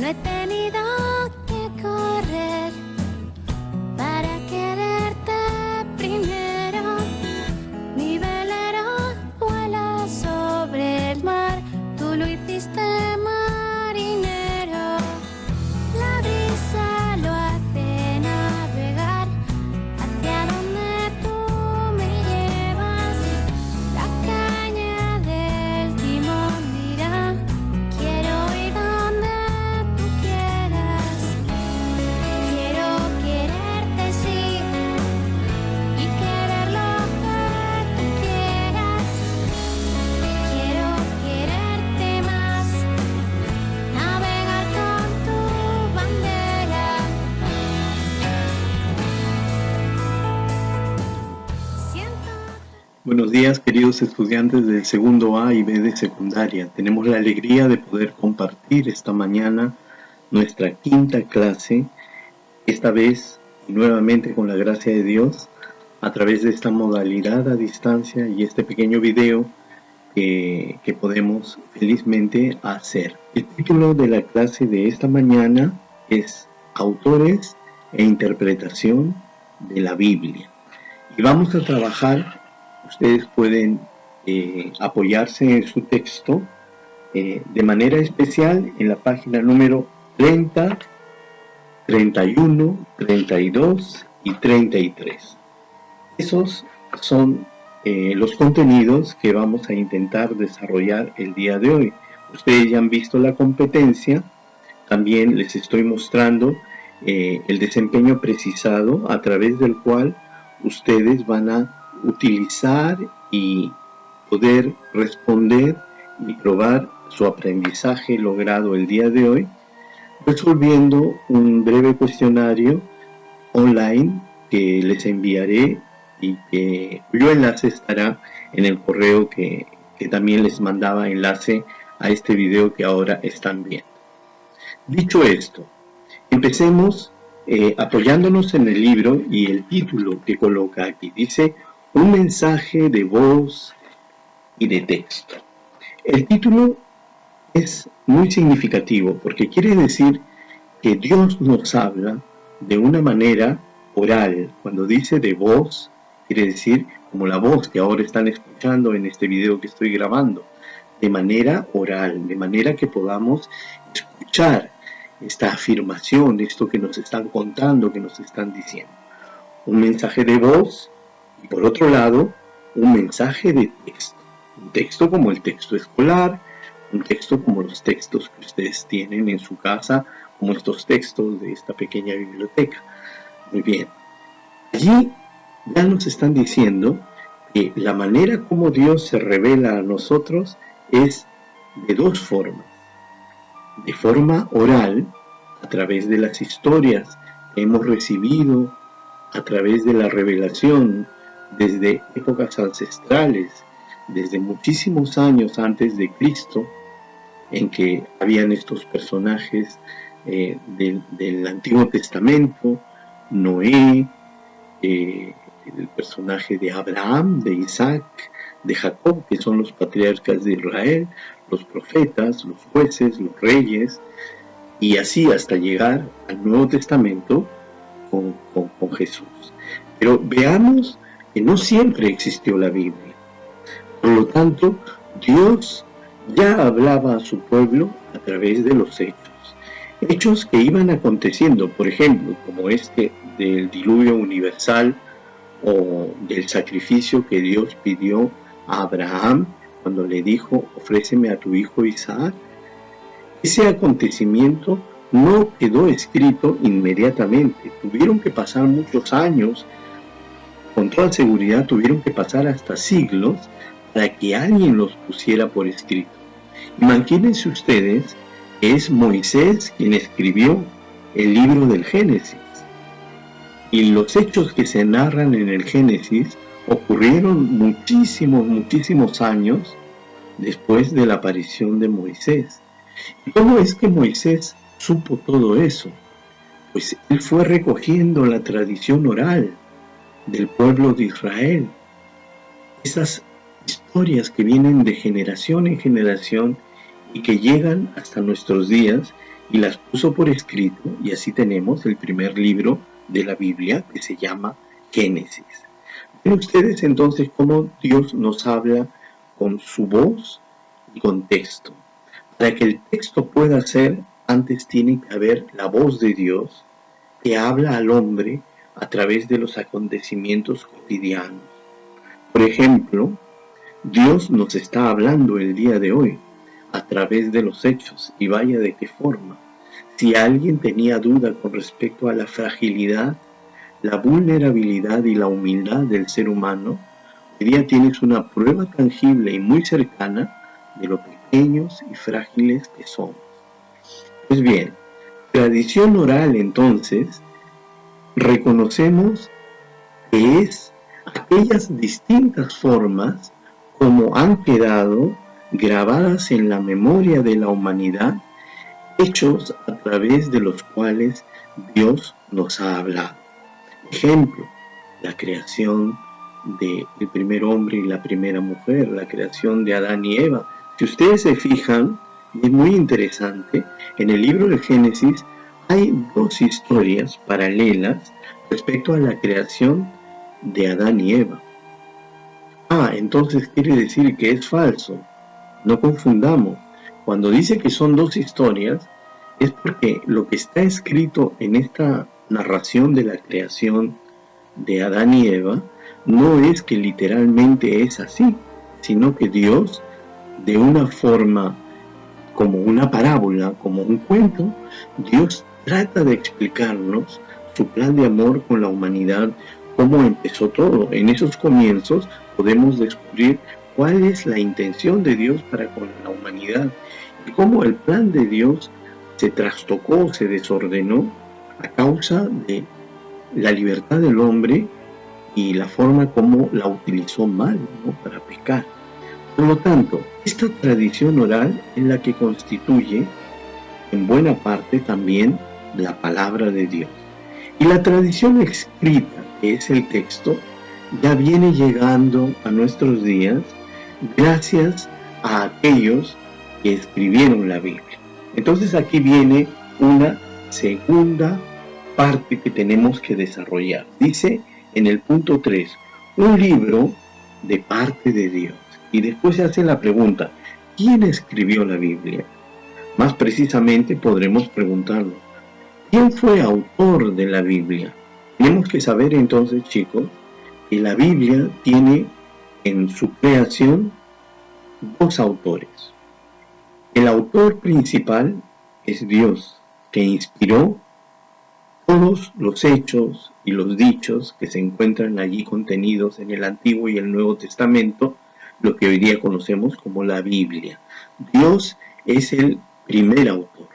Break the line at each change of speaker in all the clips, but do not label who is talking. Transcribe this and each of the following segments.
No he tenido que correr para quererte primero. Mi velero vuela sobre el mar, tú lo hiciste marinero. La brisa lo hace navegar hacia donde tú me llevas. La caña del timón dirá: quiero ir donde tú quieras. Quiero quererte, sí, y querer lo que tú quieras. Quiero quererte más, navegar con tu bandera. Siento.
Buenos días, queridos estudiantes del segundo A y B de secundaria. Tenemos la alegría de poder compartir esta mañana nuestra quinta clase, esta vez y nuevamente con la gracia de Dios, a través de esta modalidad a distancia y este pequeño video que podemos felizmente hacer. El título de la clase de esta mañana es Autores e Interpretación de la Biblia. Y vamos a trabajar. Ustedes pueden apoyarse en su texto de manera especial en la página número 30, 31, 32 y 33. Esos son los contenidos que vamos a intentar desarrollar el día de hoy. Ustedes ya han visto la competencia. También les estoy mostrando el desempeño precisado a través del cual ustedes van a utilizar y poder responder y probar su aprendizaje logrado el día de hoy, resolviendo un breve cuestionario online que les enviaré y cuyo enlace estará en el correo que también les mandaba enlace a este video que ahora están viendo. Dicho esto, empecemos apoyándonos en el libro y el título que coloca aquí. Dice: un mensaje de voz y de texto. El título es muy significativo porque quiere decir que Dios nos habla de una manera oral. Cuando dice de voz, quiere decir como la voz que ahora están escuchando en este video que estoy grabando, de manera oral, de manera que podamos escuchar esta afirmación, esto que nos están contando, que nos están diciendo. Un mensaje de voz y por otro lado, un mensaje de texto. Un texto como el texto escolar, un texto como los textos que ustedes tienen en su casa, como estos textos de esta pequeña biblioteca. Muy bien. Allí ya nos están diciendo que la manera como Dios se revela a nosotros es de dos formas. De forma oral, a través de las historias que hemos recibido, a través de la revelación desde épocas ancestrales, desde muchísimos años antes de Cristo, en que habían estos personajes del Antiguo Testamento, Noé, el personaje de Abraham, de Isaac, de Jacob, que son los patriarcas de Israel, los profetas, los jueces, los reyes, y así hasta llegar al Nuevo Testamento con Jesús. Pero veamos que no siempre existió la Biblia. Por lo tanto, Dios ya hablaba a su pueblo a través de los hechos que iban aconteciendo, por ejemplo, como este del diluvio universal o del sacrificio que Dios pidió a Abraham cuando le dijo: ofréceme a tu hijo Isaac. Ese acontecimiento no quedó escrito inmediatamente, tuvieron que pasar muchos años, con toda seguridad tuvieron que pasar hasta siglos para que alguien los pusiera por escrito. Imagínense ustedes que es Moisés quien escribió el libro del Génesis. Y los hechos que se narran en el Génesis ocurrieron muchísimos años después de la aparición de Moisés. ¿Y cómo es que Moisés supo todo eso? Pues él fue recogiendo la tradición oral del pueblo de Israel. Esas historias que vienen de generación en generación y que llegan hasta nuestros días y las puso por escrito, y así tenemos el primer libro de la Biblia, que se llama Génesis. ¿Ven ustedes entonces cómo Dios nos habla con su voz y con texto? Para que el texto pueda ser, antes tiene que haber la voz de Dios que habla al hombre a través de los acontecimientos cotidianos. Por ejemplo, Dios nos está hablando el día de hoy a través de los hechos, y vaya de qué forma. Si alguien tenía duda con respecto a la fragilidad, la vulnerabilidad y la humildad del ser humano, hoy día tienes una prueba tangible y muy cercana de lo pequeños y frágiles que somos. Pues bien, tradición oral entonces, reconocemos que es aquellas distintas formas como han quedado grabadas en la memoria de la humanidad, hechos a través de los cuales Dios nos ha hablado. Ejemplo, la creación del primer hombre y la primera mujer, la creación de Adán y Eva. Si ustedes se fijan, es muy interesante, en el libro de Génesis hay dos historias paralelas respecto a la creación de Adán y Eva. Entonces quiere decir que es falso. No confundamos. Cuando dice que son dos historias, es porque lo que está escrito en esta narración de la creación de Adán y Eva no es que literalmente es así, sino que Dios, de una forma como una parábola, como un cuento, Dios trata de explicarnos su plan de amor con la humanidad, cómo empezó todo. En esos comienzos podemos descubrir cuál es la intención de Dios para con la humanidad y cómo el plan de Dios se trastocó, se desordenó a causa de la libertad del hombre y la forma como la utilizó mal, ¿no?, para pecar. Por lo tanto, esta tradición oral es la que constituye en buena parte también la palabra de Dios. Y la tradición escrita, que es el texto, ya viene llegando a nuestros días gracias a aquellos que escribieron la Biblia. Entonces aquí viene una segunda parte que tenemos que desarrollar. Dice en el punto 3, un libro de parte de Dios. Y después se hace la pregunta, ¿quién escribió la Biblia? Más precisamente podremos preguntarnos, ¿quién fue autor de la Biblia? Tenemos que saber entonces, chicos, que la Biblia tiene en su creación dos autores. El autor principal es Dios, que inspiró todos los hechos y los dichos que se encuentran allí contenidos en el Antiguo y el Nuevo Testamento, lo que hoy día conocemos como la Biblia. Dios es el primer autor,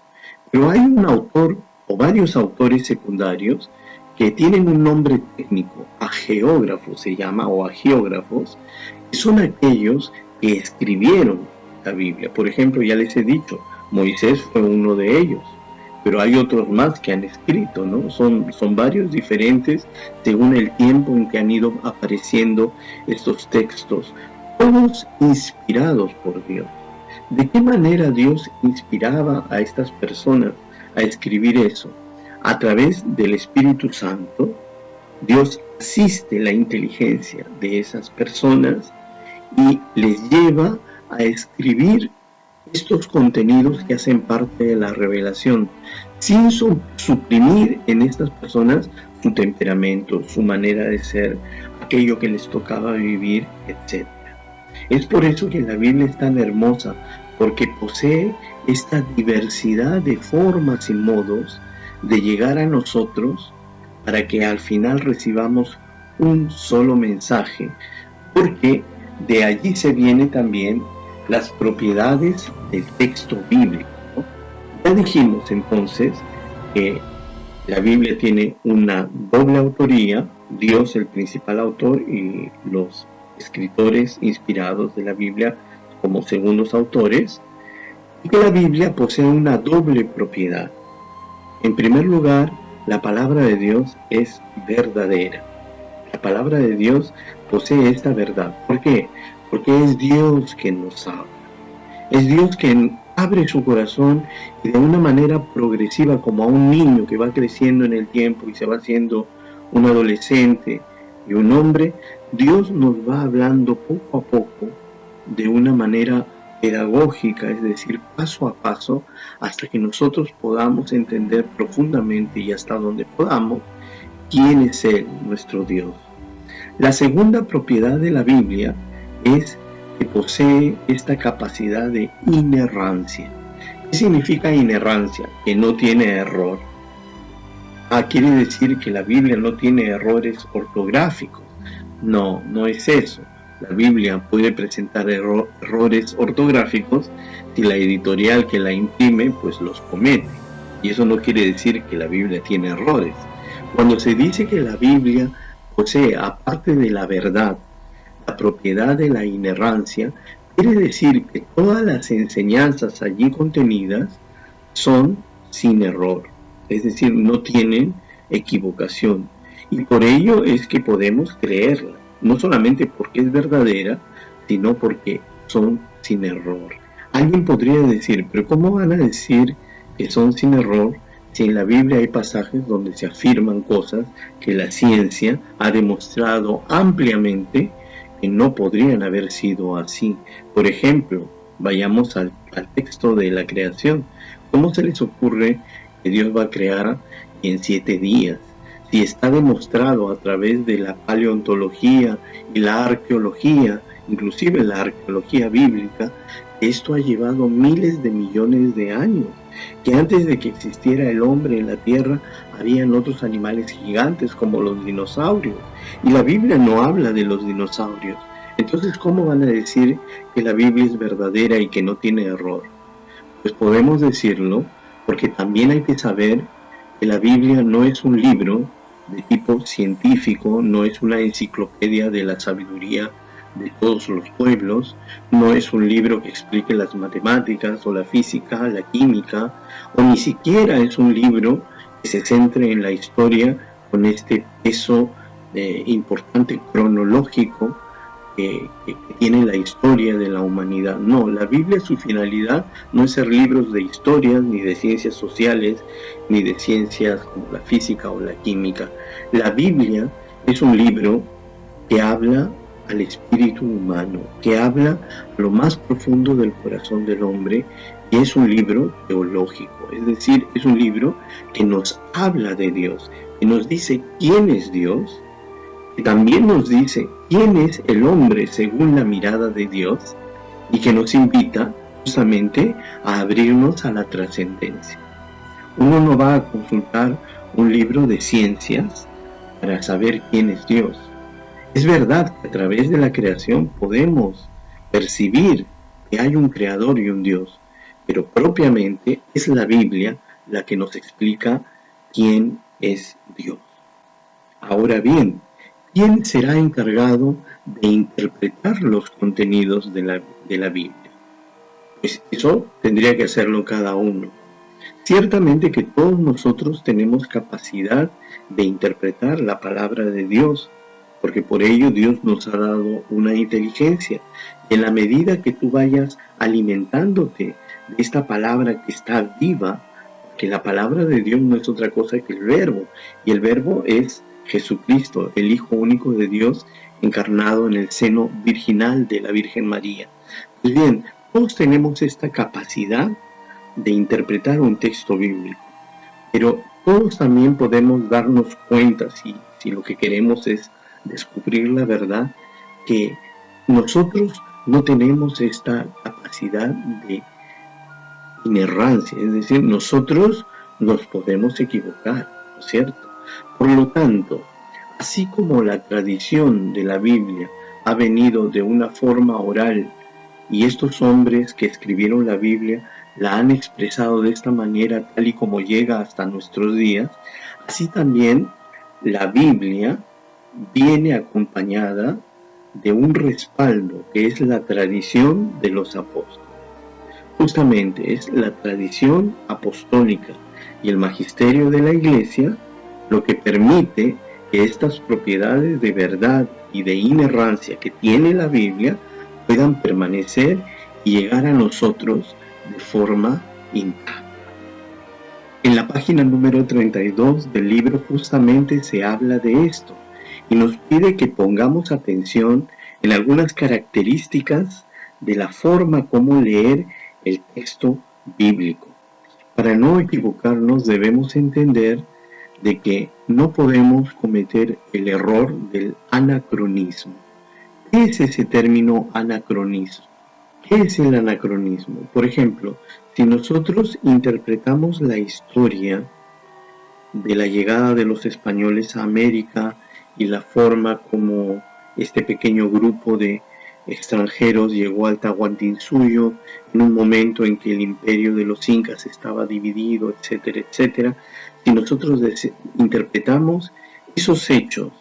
pero hay un autor o varios autores secundarios que tienen un nombre técnico, ageógrafos se llama, o agiógrafos, que son aquellos que escribieron la Biblia. Por ejemplo, ya les he dicho, Moisés fue uno de ellos, pero hay otros más que han escrito, ¿no? Son varios diferentes según el tiempo en que han ido apareciendo estos textos, todos inspirados por Dios. ¿De qué manera Dios inspiraba a estas personas a escribir eso? A través del Espíritu Santo, Dios asiste la inteligencia de esas personas y les lleva a escribir estos contenidos que hacen parte de la revelación, sin suprimir en estas personas su temperamento, su manera de ser, aquello que les tocaba vivir, etc. Es por eso que la Biblia es tan hermosa, porque posee esta diversidad de formas y modos de llegar a nosotros para que al final recibamos un solo mensaje, porque de allí se viene también las propiedades del texto bíblico, ¿no? Ya dijimos entonces que la Biblia tiene una doble autoría, Dios el principal autor y los escritores inspirados de la Biblia como segundos autores, y que la Biblia posee una doble propiedad. En primer lugar, la palabra de Dios es verdadera. La palabra de Dios posee esta verdad. ¿Por qué? Porque es Dios quien nos habla. Es Dios quien abre su corazón y de una manera progresiva, como a un niño que va creciendo en el tiempo y se va haciendo un adolescente y un hombre, Dios nos va hablando poco a poco de una manera pedagógica, es decir, paso a paso, hasta que nosotros podamos entender profundamente y hasta donde podamos quién es Él, nuestro Dios. La segunda propiedad de la Biblia es que posee esta capacidad de inerrancia. ¿Qué significa inerrancia? Que no tiene error. Quiere decir que la Biblia no tiene errores ortográficos. No, no es eso. La Biblia puede presentar errores ortográficos si la editorial que la imprime pues los comete. Y eso no quiere decir que la Biblia tiene errores. Cuando se dice que la Biblia posee, aparte de la verdad, la propiedad de la inerrancia, quiere decir que todas las enseñanzas allí contenidas son sin error, es decir, no tienen equivocación. Y por ello es que podemos creerla, no solamente porque es verdadera, sino porque son sin error. Alguien podría decir, pero ¿cómo van a decir que son sin error si en la Biblia hay pasajes donde se afirman cosas que la ciencia ha demostrado ampliamente que no podrían haber sido así? Por ejemplo, vayamos al texto de la creación. ¿Cómo se les ocurre que Dios va a crear en 7 días? Si está demostrado a través de la paleontología y la arqueología, inclusive la arqueología bíblica, esto ha llevado miles de millones de años, que antes de que existiera el hombre en la tierra, habían otros animales gigantes como los dinosaurios, y la Biblia no habla de los dinosaurios. Entonces, ¿cómo van a decir que la Biblia es verdadera y que no tiene error? Pues podemos decirlo porque también hay que saber que la Biblia no es un libro de tipo científico, no es una enciclopedia de la sabiduría de todos los pueblos, no es un libro que explique las matemáticas o la física, la química, o ni siquiera es un libro que se centre en la historia con este peso importante cronológico que tiene la historia de la humanidad. No, la Biblia, su finalidad no es ser libros de historias, ni de ciencias sociales, ni de ciencias como la física o la química. La Biblia es un libro que habla al espíritu humano, que habla a lo más profundo del corazón del hombre, y es un libro teológico, es decir, es un libro que nos habla de Dios, que nos dice quién es Dios, que también nos dice quién es el hombre según la mirada de Dios, y que nos invita justamente a abrirnos a la trascendencia. Uno no va a consultar un libro de ciencias para saber quién es Dios. Es verdad que a través de la creación podemos percibir que hay un creador y un Dios, pero propiamente es la Biblia la que nos explica quién es Dios. Ahora bien, ¿quién será encargado de interpretar los contenidos de la Biblia? Pues eso tendría que hacerlo cada uno. Ciertamente que todos nosotros tenemos capacidad de interpretar la palabra de Dios, porque por ello Dios nos ha dado una inteligencia. Y en la medida que tú vayas alimentándote de esta palabra que está viva, que la palabra de Dios no es otra cosa que el Verbo, y el Verbo es Jesucristo, el Hijo único de Dios, encarnado en el seno virginal de la Virgen María. Pues bien, todos tenemos esta capacidad de interpretar un texto bíblico, pero todos también podemos darnos cuenta, si lo que queremos es descubrir la verdad, que nosotros no tenemos esta capacidad de inerrancia, es decir, nosotros nos podemos equivocar, ¿no es cierto? Por lo tanto, así como la tradición de la Biblia ha venido de una forma oral y estos hombres que escribieron la Biblia la han expresado de esta manera tal y como llega hasta nuestros días, así también la Biblia viene acompañada de un respaldo que es la tradición de los apóstoles. Justamente es la tradición apostólica y el magisterio de la Iglesia lo que permite que estas propiedades de verdad y de inerrancia que tiene la Biblia puedan permanecer y llegar a nosotros de forma intacta. En la página número 32 del libro justamente se habla de esto y nos pide que pongamos atención en algunas características de la forma como leer el texto bíblico. Para no equivocarnos debemos entender de que no podemos cometer el error del anacronismo. ¿Qué es ese término anacronismo? ¿Qué es el anacronismo? Por ejemplo, si nosotros interpretamos la historia de la llegada de los españoles a América y la forma como este pequeño grupo de extranjeros llegó al Tahuantinsuyo en un momento en que el imperio de los incas estaba dividido, etcétera, etcétera. Si nosotros interpretamos esos hechos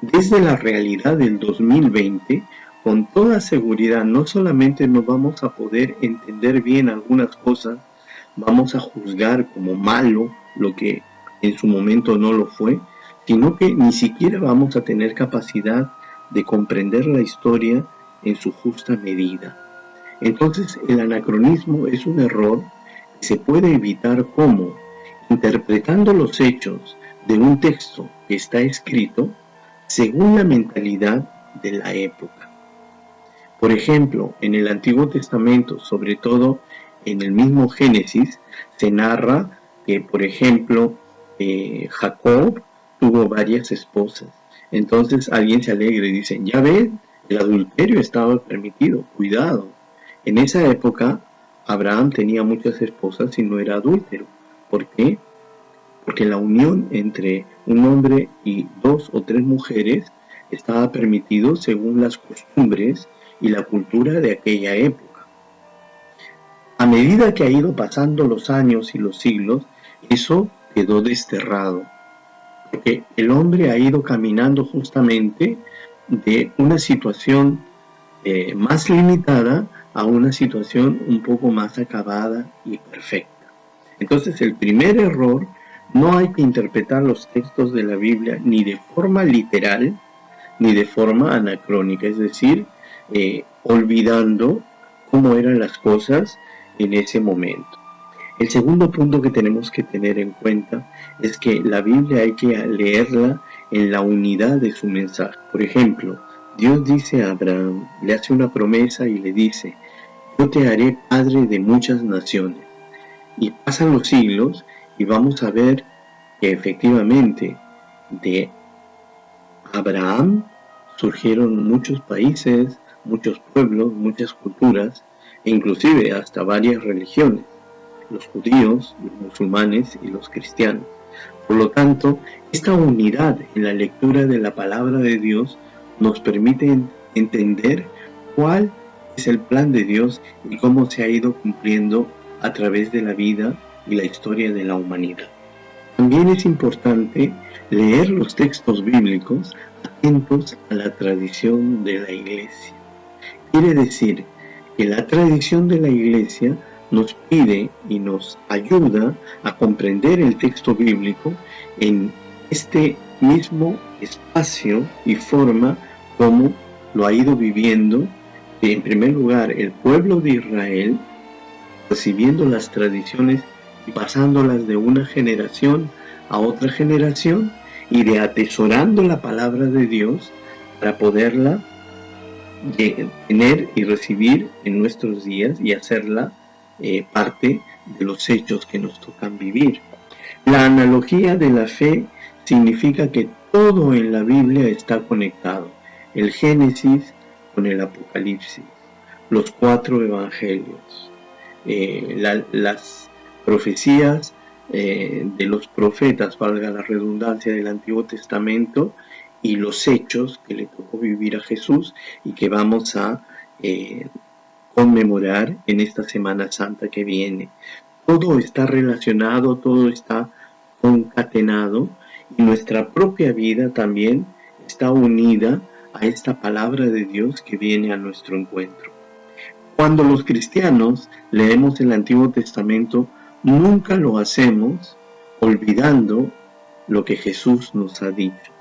desde la realidad del 2020, con toda seguridad no solamente no vamos a poder entender bien algunas cosas, vamos a juzgar como malo lo que en su momento no lo fue, sino que ni siquiera vamos a tener capacidad de comprender la historia en su justa medida. Entonces el anacronismo es un error que se puede evitar como interpretando los hechos de un texto que está escrito según la mentalidad de la época. Por ejemplo, en el Antiguo Testamento, sobre todo en el mismo Génesis, se narra que, por ejemplo, Jacob tuvo varias esposas. Entonces alguien se alegra y dice, ya ven, el adulterio estaba permitido, cuidado. En esa época, Abraham tenía muchas esposas y no era adúltero. ¿Por qué? Porque la unión entre un hombre y 2 o 3 mujeres estaba permitido según las costumbres y la cultura de aquella época. A medida que ha ido pasando los años y los siglos, eso quedó desterrado, porque el hombre ha ido caminando justamente de una situación más limitada a una situación un poco más acabada y perfecta. Entonces, el primer error, no hay que interpretar los textos de la Biblia ni de forma literal ni de forma anacrónica, es decir, olvidando cómo eran las cosas en ese momento. El segundo punto que tenemos que tener en cuenta es que la Biblia hay que leerla en la unidad de su mensaje. Por ejemplo, Dios dice a Abraham, le hace una promesa y le dice, yo te haré padre de muchas naciones. Y pasan los siglos y vamos a ver que efectivamente de Abraham surgieron muchos países, muchos pueblos, muchas culturas e inclusive hasta varias religiones, los judíos, los musulmanes y los cristianos. Por lo tanto, esta unidad en la lectura de la palabra de Dios nos permite entender cuál es el plan de Dios y cómo se ha ido cumpliendo a través de la vida y la historia de la humanidad. También es importante leer los textos bíblicos atentos a la tradición de la Iglesia. Quiere decir que la tradición de la Iglesia nos pide y nos ayuda a comprender el texto bíblico en este mismo espacio y forma como lo ha ido viviendo, en primer lugar, el pueblo de Israel, recibiendo las tradiciones y pasándolas de una generación a otra generación y de atesorando la palabra de Dios para poderla tener y recibir en nuestros días y hacerla parte de los hechos que nos tocan vivir. La analogía de la fe significa que todo en la Biblia está conectado. El Génesis con el Apocalipsis, los 4 evangelios, las profecías de los profetas, valga la redundancia, del Antiguo Testamento y los hechos que le tocó vivir a Jesús y que vamos a conmemorar en esta Semana Santa que viene. Todo está relacionado, todo está concatenado y nuestra propia vida también está unida a esta palabra de Dios que viene a nuestro encuentro. Cuando los cristianos leemos el Antiguo Testamento, nunca lo hacemos olvidando lo que Jesús nos ha dicho.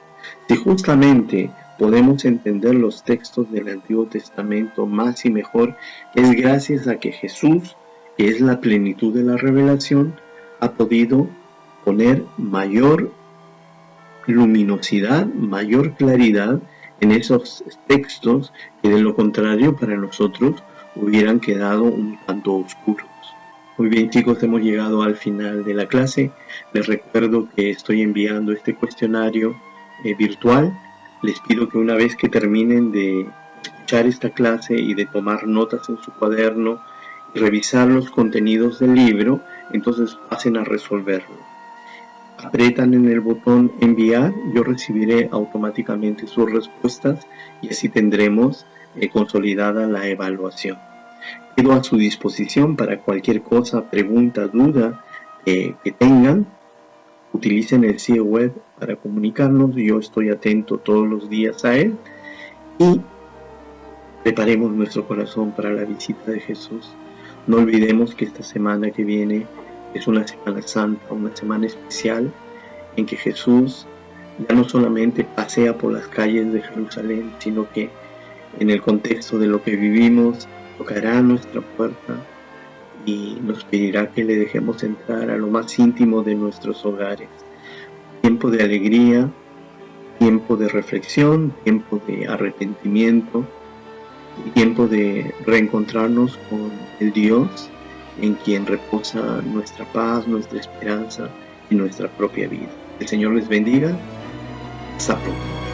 Si justamente podemos entender los textos del Antiguo Testamento más y mejor, es gracias a que Jesús que es la plenitud de la revelación, ha podido poner mayor luminosidad, mayor claridad en esos textos que de lo contrario para nosotros hubieran quedado un tanto oscuros. Muy bien, chicos, hemos llegado al final de la clase. Les recuerdo que estoy enviando este cuestionario virtual. Les pido que una vez que terminen de escuchar esta clase y de tomar notas en su cuaderno y revisar los contenidos del libro, entonces pasen a resolverlo. Apretan en el botón enviar, yo recibiré automáticamente sus respuestas y así tendremos consolidada la evaluación. Quedo a su disposición para cualquier cosa, pregunta, duda que tengan. Utilicen el sitio web para comunicarnos. Yo estoy atento todos los días a él. Y preparemos nuestro corazón para la visita de Jesús. No olvidemos que esta semana que viene es una Semana Santa, una semana especial en que Jesús ya no solamente pasea por las calles de Jerusalén, sino que en el contexto de lo que vivimos, tocará a nuestra puerta y nos pedirá que le dejemos entrar a lo más íntimo de nuestros hogares. Tiempo de alegría, tiempo de reflexión, tiempo de arrepentimiento, tiempo de reencontrarnos con el Dios en quien reposa nuestra paz, nuestra esperanza y nuestra propia vida. El Señor les bendiga. Hasta pronto.